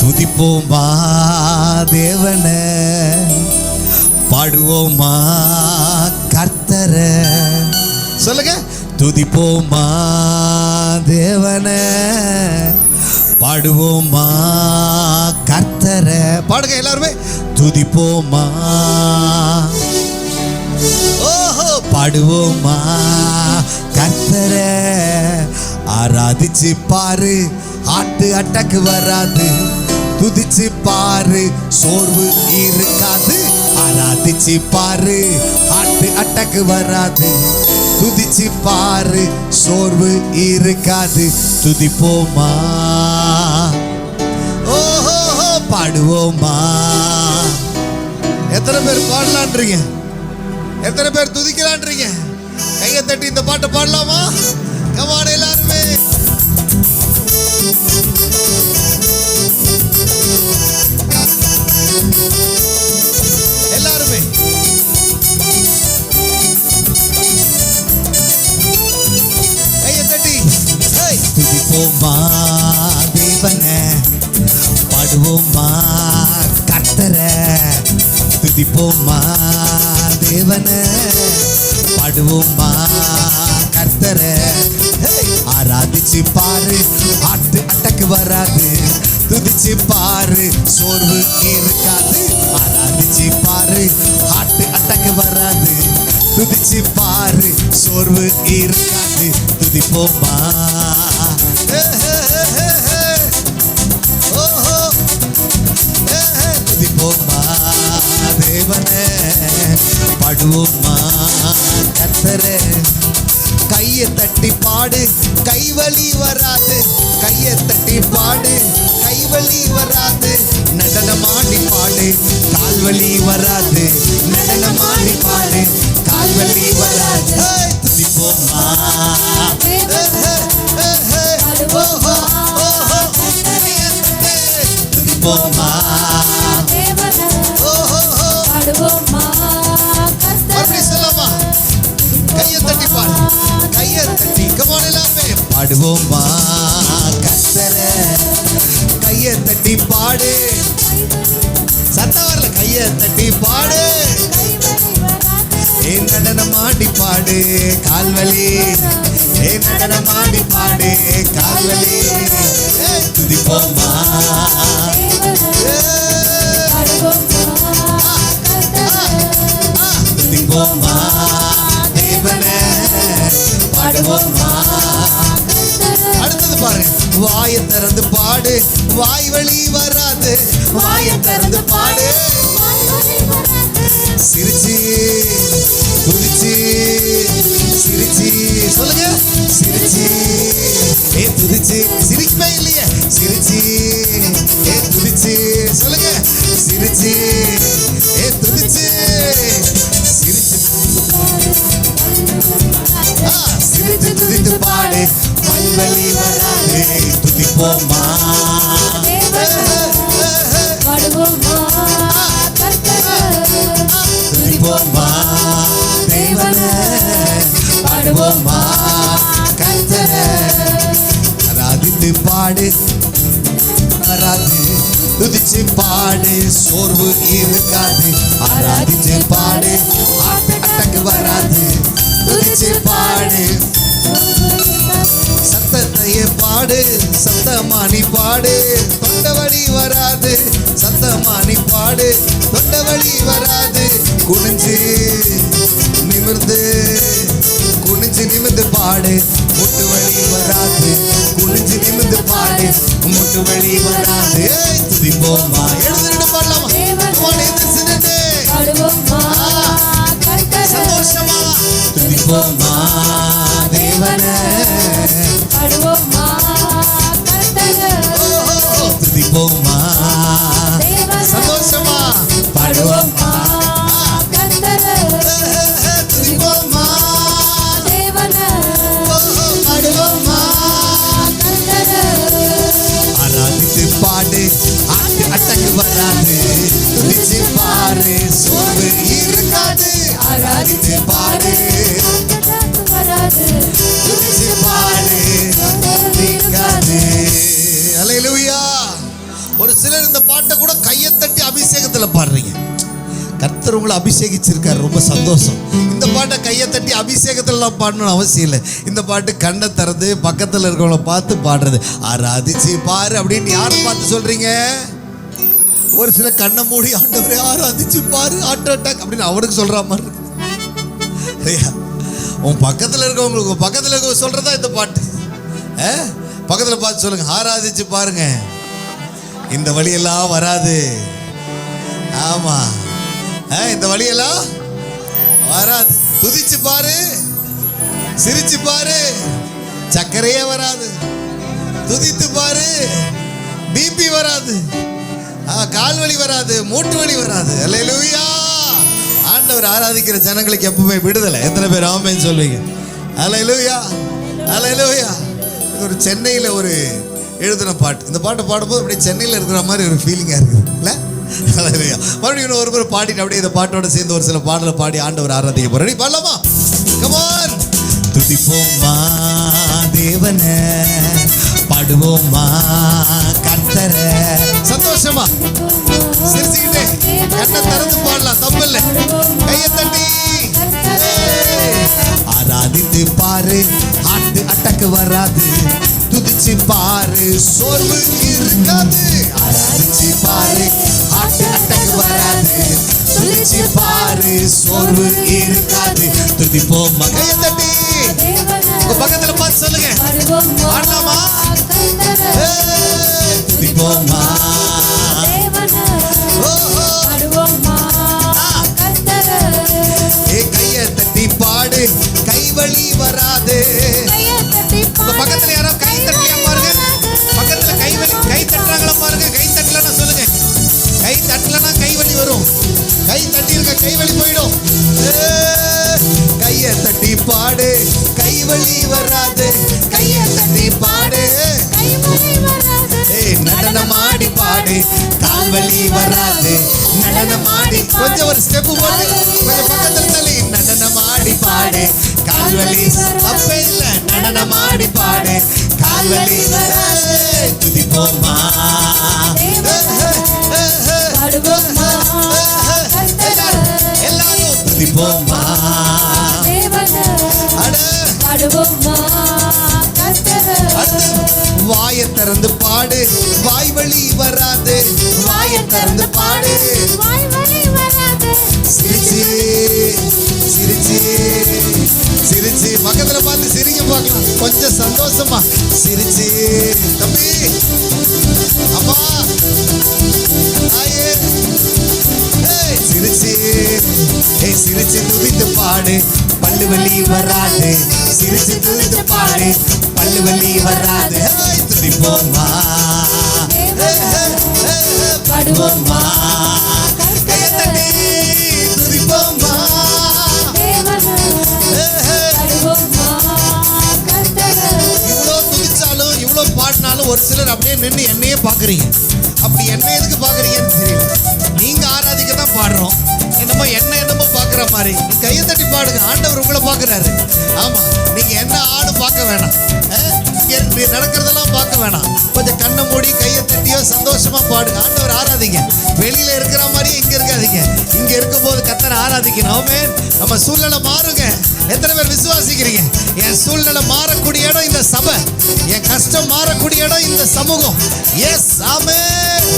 துதிப்போமா தேவனை, பாடுவோமா கர்த்தரை. சொல்லுங்க, துதிப்போமா தேவனை, பாடுவோமா கர்த்தரை. பாடுங்க எல்லாருமே, துதிப்போமா, ஓஹோ பாடுவோமா கர்த்தரை. ஆராதிச்சு பாரு, ஆட்டு அட்டக்கு வராது. துதிச்சு பாரு, சோர்வு இருக்காது. ஆராதிச்சு பாரு, ஆட்டு அட்டக்கு வராது. துதிச்சு பாரு, சோர்வு இருக்காது. துதிப்போமா, ஓஹோ பாடுவோமா. எத்தனை பேர் பாடலான்றீங்க? எத்தனை பேர் துதிக்கலான்றீங்க? கையை தட்டி இந்த பாட்டை பாடலாமா? கமான் எல்லாருமே. எல்லாருமே கையை தட்டி துதிப்போமா தேவனை, பாடுவோமா கர்த்தரை. துதிப்போமா தேவனை, பாடுவோமா கர்த்தரை. ஆராதிச்சு பாரு, ஆட்டு அட்டக்கு வராது. துதிச்சு பாரு, சோர்வு இருக்காது. ஆராதிச்சு பாரு, ஆட்டு அட்டக்கு வராது. துதிச்சு பாரு, சோர்வு இருக்காது. துதிப்போமா, ஓஹோ துதிப்போமா தேவனை, பாடுவோமா கர்த்தரை. கையை தட்டி பாடு, கைவலி வராது. கையை தட்டி பாடு, கைவலி வராது. நடனமாடி பாடு, கால்வலி வராது. நடனமாடி பாடு, கால்வலி வராது. துதிப்போமா, துதிப்போமா, சொல்லலாமா? கையை தட்டி பாடு, கையை தட்டி கமான் எல்லாமே. பாடுவோமா கர்த்தரை, கையை தட்டி பாடு. சத்தம் வரல, கையை தட்டி பாடு. ஏன் நடனமாடி பாடு, கால்வலி. ஏன் நடனமாடி பாடு, கால்வலி. துதிப்போமா, துதிப்போமா தேவனை, பாடுவோமா. அடுத்தது பாரு, வாயை திறந்து பாடு, வாய் வழி வராது. வாயை திறந்து பாடு, சிரிச்சி துதிச்சி, சிரிச்சி சொல்லுங்க, சிரிச்சி துதிச்சி. சிரிக்கவே இல்லையே, சிரிச்சி துதிச்சி சொல்லுங்க, சிரிச்சி துதிச்சி. சிரிச்சு சிரித்து துதித்து பாடு, வல்வலி வராது. துதிப்போமா, துதிப்போமா தேவனை, பாடுவோமா கர்த்தரை. ஆராதித்து பாடு வராது. துதிச்சு பாடு, சோர்வு இருக்காது. ஆராதிச்சு பாடு, ஆட்டு அட்டக்கு வராது. துதிச்சு பாடு, சத்தத்தையே பாடு. சத்தமானி பாடு, தொண்டவழி வராது. சத்தமானி பாடு, தொண்டவழி வராது. குனிஞ்சு நிமிர்ந்து, குனிஞ்சு நிமிர்ந்து பாடு, முட்டு வழி வராது. குனிஞ்சு நிமிர்ந்து பாடு, முட்டு வழி வராது. துதிப்போமா, எழுந்திருந்து பாடலாமா? சந்தோஷமா துதிப்போமா தேவனை, துதிப்போமா சந்தோஷமா பாடுவோமா, துதிப்போமா பாடுவோமா. ஆராதித்து பாடு, ஆட்டு அட்டக்கு வராது. துதிச்சு பாரு, சோர்வு இருக்காது. ஆராதித்து பாடு, துதிச்சு பாடு, இருக்காது. அல்லேலூயா. ஒரு சிலர் இந்த பாட்டை கூட கையை தட்டி அபிஷேகத்துல பாடுறீங்க. கர்த்தர் உங்களை அபிஷேகிச்சிருக்காரு, ரொம்ப சந்தோஷம். இந்த பாட்டை கையை தட்டி அபிஷேகத்துலலாம் பாடணும்னு அவசியம் இல்லை. இந்த பாட்டு கண்ணை திறந்து பக்கத்தில் இருக்கிறவங்கள பார்த்து பாடுறது. ஆராதிச்சு பாரு அப்படின்னு யாரை பார்த்து சொல்றீங்க? ஒரு சில கண்ணை மூடி ஆண்டவரே ஆராதிச்சு பாரு ஹார்ட் அட்டாக் அப்படின்னு அவருக்கு சொல்ற மாதிரி இருக்கு. உன் பக்கத்தில் இருக்கவங்களுக்கு பக்கத்தில் இருக்க சொல்றதா இந்த பாட்டு. பக்கத்தில் பார்த்து சொல்லுங்க, ஆராதிச்சு பாருங்க, இந்த வழியெல்லாம் வராது. ஆமா, இந்த வழியெல்லாம் வராது. துதிச்சு பாரு, சிரிச்சு பாரு, சக்கரையே வராது. துதித்து பாரு, பிபி வராது, கால் வலி வராது, மூட்டு வலி வராது. அல்லேலூயா. ஆண்டவர் ஆராதிக்கிற ஜனங்களுக்கு எப்பவுமே விடுதலை. எத்தனை பேர் ஆமென் சொல்வீங்க? அல்லேலூயா, அல்லேலூயா. ஒரு சென்னையில் ஒரு எழுதின பாட்டு. இந்த பாட்டை பாடும்போது அப்படியே சென்னையில் இருக்கிற மாதிரி ஒரு ஃபீலிங்காக இருக்குது இல்லை? மறுபடியும் ஒரு முறை பாடிட்டு அப்படியே இந்த பாட்டோட சேர்ந்து ஒரு சில பாடலை பாடி ஆண்டவர் ஆராதிக்க போறோம். ரெடி பாடலாமா? Come on. துதிப்போமா தேவனே, பாடுவோமா கர்த்தரே. சந்தோஷமா சிரிச்சுக்கிட்டே கண்ணை திறந்து பாடலாம், தப்பில்லை. கையை தட்டி ஆராதித்து பாரு, ஹார்ட் அட்டாக் வராது. துதிச்சு பாரு, சோர்வு இருக்காது. ஆராதிச்சு பாரு, ஹார்ட் அட்டாக் வராது. துதிச்சு பாரு, சோர்வு இருக்காது. துதிப்போமா. கையை தட்டி உங்க பக்கத்துல பார்த்து சொல்லுங்க, பாடலாமா? துதிப்போமா. கையை தட்டி பாடு, கைவலி வராது. பக்கத்துல யாரோ கை தட்டலையா பாருங்க. பக்கத்துல கைவலி கை தட்டுறாங்களா பாருங்க. கை தட்டலன்னா சொல்லுங்க. கை தட்டலன்னா கைவலி வரும். கை தட்டி இருக்க கைவலி போயிடும். கையை தட்டி பாடு, கைவலி வராது. கையை தட்டி பாடு, நடனமாடி பாடு, கால்வலி வராது. நடனமாடி கொஞ்சம் ஒரு ஸ்டெப் போட்டு கொஞ்சம் பக்கத்துல தள்ளி நடனமாடி பாடு, கால்வலி அப்பே இல்ல. நடனமாடி பாடு, கால்வலி. துதிப்போமா, எல்லாரும் துதிப்போமா. வாயை திறந்து பாடு, வாய் வலி வராது. வாயை திறந்து பாடு, சிரிச்சு சிரிச்சு சிரிச்சு பக்கத்துல பார்த்து சிரிக்க பார்க்கலாம். கொஞ்சம் சந்தோஷமா சிரிச்சு. தம்பி, அம்மா, தாயே, சிரிச்சு சிரிச்சு துதித்து பாடு, பல்லு வலி வராது. சிரிச்சு துதித்து பாடு, பல்லு வலி வராது. துதிப்போமா, பாடுவோமா, கையை தட்டி துதிப்போமா. இவ்வளோ துதிச்சாலும் இவ்வளோ பாடினாலும் ஒரு சிலர் அப்படியே நின்று என்னையே பார்க்குறீங்க. அப்படி என்ன எதுக்கு பார்க்குறீங்கன்னு தெரியல. நீங்க ஆராதிக்க தான் பாடுறோம், என்னமோ பார்க்குற மாதிரி. கையை தட்டி பாடுங்க, ஆண்டவர் உங்களை பார்க்குறாரு. ஆமா, நீங்க என்ன ஆடு பார்க்க வேணாம், நடக்கிறதெல்லாம் பார்க்க வேணாம். கொஞ்சம் கண்ணை மூடி கையை தட்டியோ சந்தோஷமா பாடுங்க, ஆண்டவர் ஆராதிங்க. வெளியில இருக்கிற மாதிரியே இங்க இருக்காதீங்க. இங்க இருக்கும் போது கர்த்தரை ஆராதிக்கணும். ஆமென். நம்ம சூழ்நிலை மாறுங்க. எத்தனை பேர் விசுவாசிக்கிறீங்க? என் சூழ்நிலை மாறக்கூடிய இடம் இந்த சபை, என் கஷ்டம் மாறக்கூடிய இடம் இந்த சமூகம். எஸ், ஆமென்.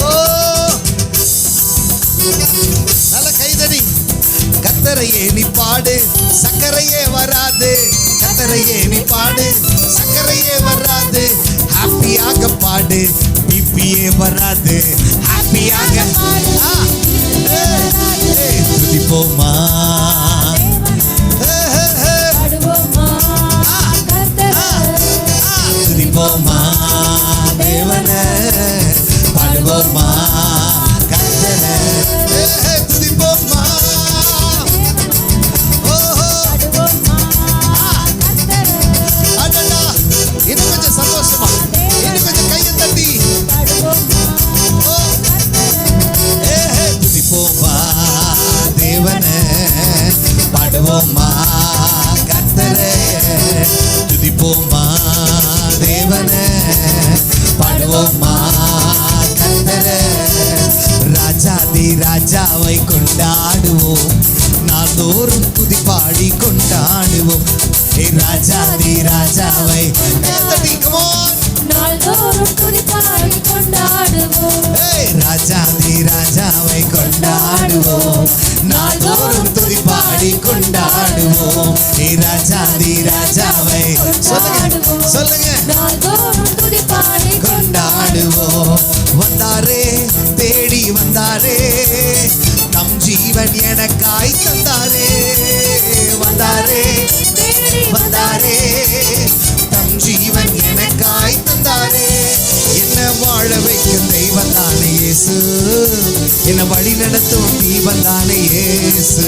ஓ, நல்ல கைதடி. கர்த்தரையே நீ பாடு, சக்கரையே வராது. கர்த்தரையே நீ பாடு, சக்கரையே வராது. ஹாப்பியாக பாடு, பிபியே வராது. ஹாப்பியாக துதிப்போமா, துதிப்போமா தேவனே, பாடுவோமா கர்த்தரே. துதிப்போமா, இன்னும் கொஞ்சம் சந்தோஷமா, இன்னும் கொஞ்சம் கையை தட்டி துதிப்போமா தேவனே, பாடுவோமா கர்த்தரே. துதிப்போமா தேவனே, பாடுவோமா கர்த்தரே. ராஜாவை கொண்டாடுவோம், நாள்தோறும் துதி பாடி கொண்டாடுவோம். ராஜாதி ராஜாவை நாள்தோறும் துதி பாடி கொண்டாடுவோம். ராஜாதி ராஜாவை கொண்டாடுவோம், நாள்தோறும் துதி பாடி கொண்டாடுவோம். ராஜாதி ராஜாவை சொல்லுங்க நாள்தோறும் துதி பாடி கொண்டாடுவோம். வந்தாரே, தேடி வந்தாரே, நம் ஜீவன் எனக்காய் தந்தாரே. வந்தாரே, தேடி வந்தாரே, தம் ஜீவன் எனக்காய் தந்தாரே. என்ன வாழ வைக்கும் தெய்வம் தானே இயேசு, என்ன வழி நடத்தும் தீபம் தானே இயேசு.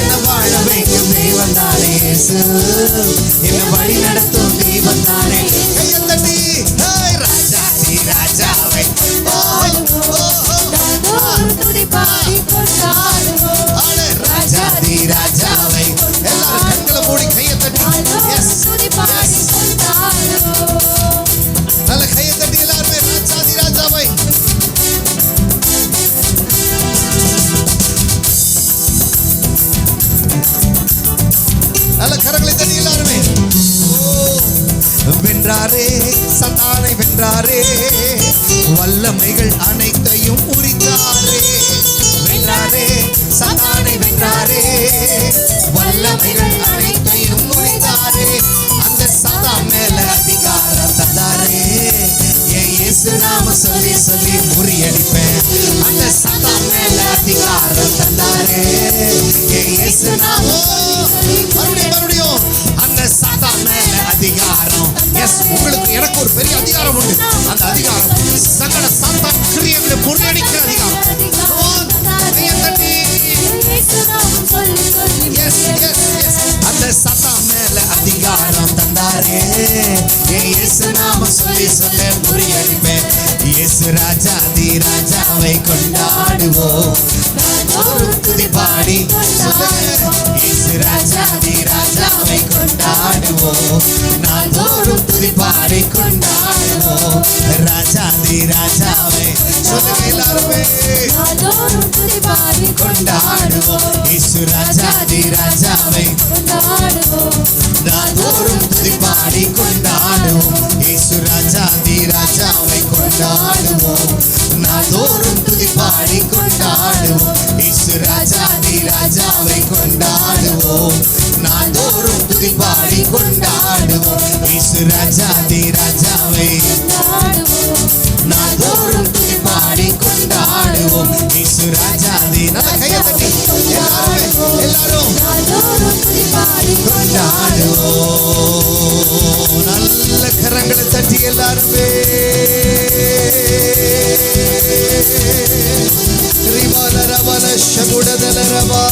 என்ன வாழ வைக்கும் தெய்வம் தானே இயேசு, என்ன வழி நடத்தும் தீபம் தானே. கையை தட்டி ராஜாதி ராஜாவை நாள்தோறும் துதி பாடி கொண்டாடுவோம். ராஜாதி ராஜாவை எல்லாரும் கண்களை மூடி கையை தட்டி துதி பாடி கொண்டாடுவோம். நல்ல கையை தட்டி எல்லாருமே ராஜாதி ராஜாவை. நல்ல கரங்களை தட்டி எல்லாருமே. வென்றாரே, சத்தானை வென்றாரே, வல்லமைகள் அனைத்தையும் முறித்தாரே. வென்றாரே, சத்தானை வென்றாரே, வல்லமைகள் அனைத்தையும் முறித்தாரே. அந்த சத்தான் மேல அதிகாரம் தந்தாரே. என் இயேசு நாம சொல்லி சொல்லி முறியடிப்பேன். அந்த சத்தான் மேல அதிகாரம் தந்தாரே. என் இயேசு நாமம் மறுபடியும் அந்த சத்தான் மேல அதிகாரம். எஸ், உங்களுக்கு எனக்கு ஒரு பெரிய அதிகாரம் உண்டு. அந்த அதிகாரம் சகல சாத்தான் கிரியைகளை முறியடிக்கிற அதிகாரம். அந்த சத்தான் மேல அதிகாரம் தந்தாரே. இயேசு நாம சொல்லி சொல்ல முறியடிப்பேன். இயேசு ராஜாதி ராஜாவை கொண்டாடுவோம், நாள்தோறும் துதி பாடி இயேசு ராஜாதி ராஜாவை கொண்டாடுவோம், நாள்தோறும் துதி பாடி கொண்டாடுவோம். ராஜாதி ராஜாவை சொல்லுங்க எல்லாருமே நாள்தோறும் துதி பாடி கொண்டாடுவோம். இயேசு ராஜாதி ராஜாவை கொண்டாடுவோம். நாள்தோறும் துதி பாடி கொண்டாடுவோம். இயேசு ராஜாதி ராஜாவை கொண்டாடுவோம், நாள்தோறும் துதி பாடி கொண்டாடுவோம். இயேசு ராஜாதி ராஜாவை கொண்டாடுவோம், நாள்தோறும் துதி பாடி கொண்டாடுவோம். இயேசு ராஜாதி ராஜாவை நாள்தோறும் துதி பாடி கொண்டாடுவோம். இயேசு ராஜாதி நல்ல கையை தட்டி எல்லாரும் கொண்டாடுவோம். நல்ல கரங்களை தட்டி எல்லாருமே ரிவால ரவல ஷகுடதல ரவா